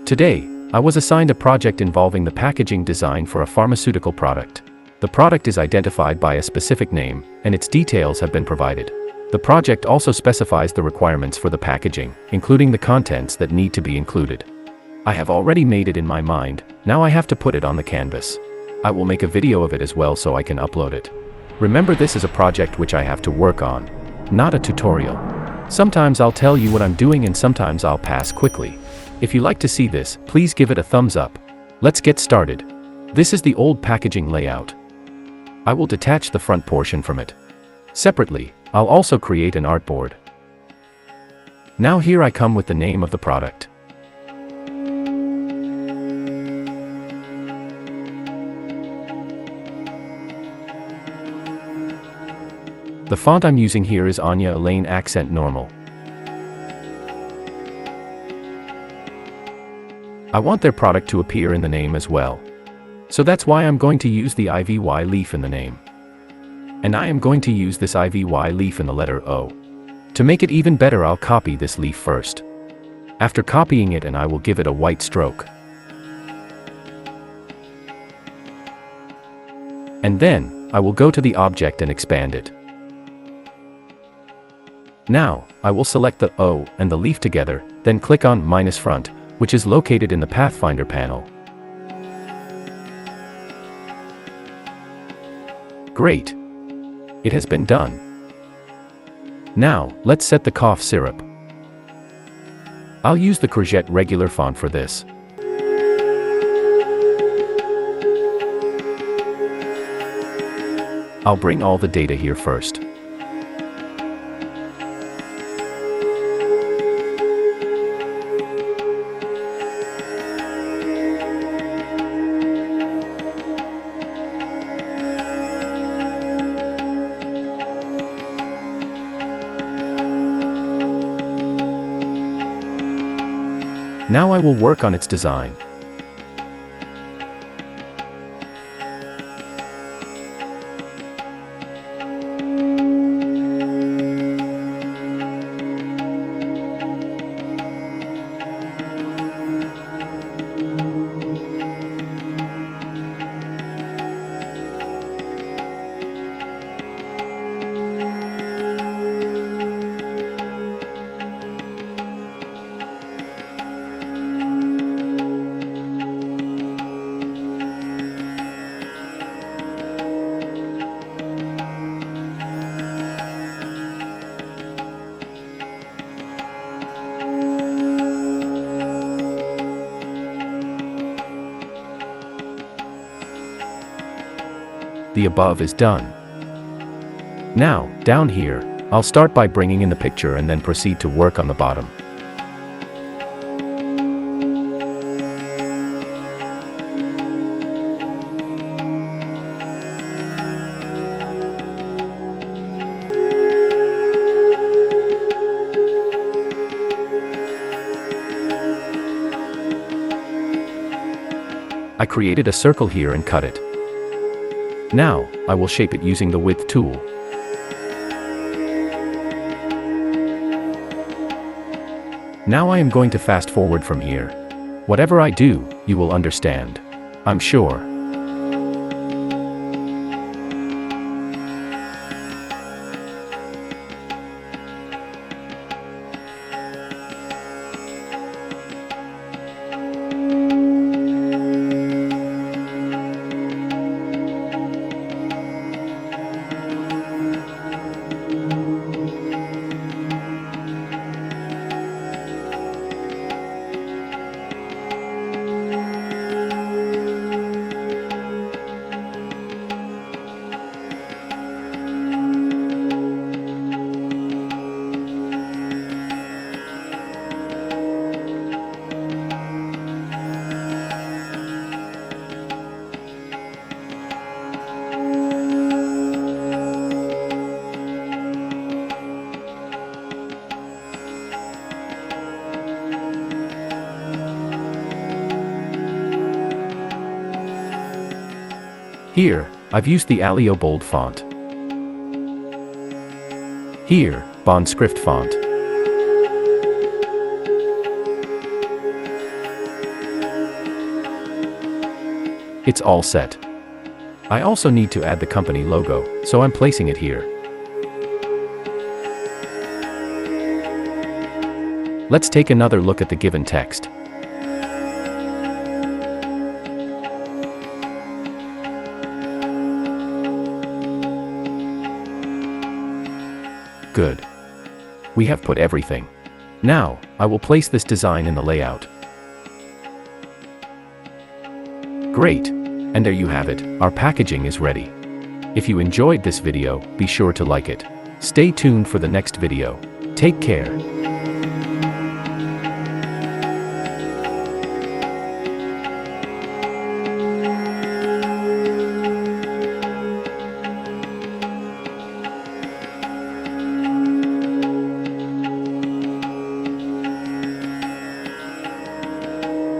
Today, I was assigned a project involving the packaging design for a pharmaceutical product. The product is identified by a specific name, and its details have been provided. The project also specifies the requirements for the packaging, including the contents that need to be included. I have already made it in my mind, now I have to put it on the canvas. I will make a video of it as well so I can upload it. Remember, this is a project which I have to work on, not a tutorial. Sometimes I'll tell you what I'm doing and sometimes I'll pass quickly. If you like to see this, please give it a thumbs up. Let's get started. This is the old packaging layout. I will detach the front portion from it. Separately, I'll also create an artboard. Now here I come with the name of the product. The font I'm using here is Anya Elaine Accent Normal. I want their product to appear in the name as well. So that's why I'm going to use the IVY leaf in the name. And I am going to use this IVY leaf in the letter O. To make it even better, I'll copy this leaf first. After copying it, and I will give it a white stroke. And then, I will go to the object and expand it. Now, I will select the O and the leaf together, then click on minus front, which is located in the Pathfinder panel. Great! It has been done. Now, let's set the cough syrup. I'll use the Courgette regular font for this. I'll bring all the data here first. Now I will work on its design. The above is done. Now, down here, I'll start by bringing in the picture and then proceed to work on the bottom. I created a circle here and cut it. Now, I will shape it using the width tool. Now I am going to fast forward from here. Whatever I do, you will understand. I'm sure. Here, I've used the Alio Bold font. Here, Bond Script font. It's all set. I also need to add the company logo, so I'm placing it here. Let's take another look at the given text. Good. We have put everything. Now, I will place this design in the layout. Great. And there you have it, our packaging is ready. If you enjoyed this video, be sure to like it. Stay tuned for the next video. Take care.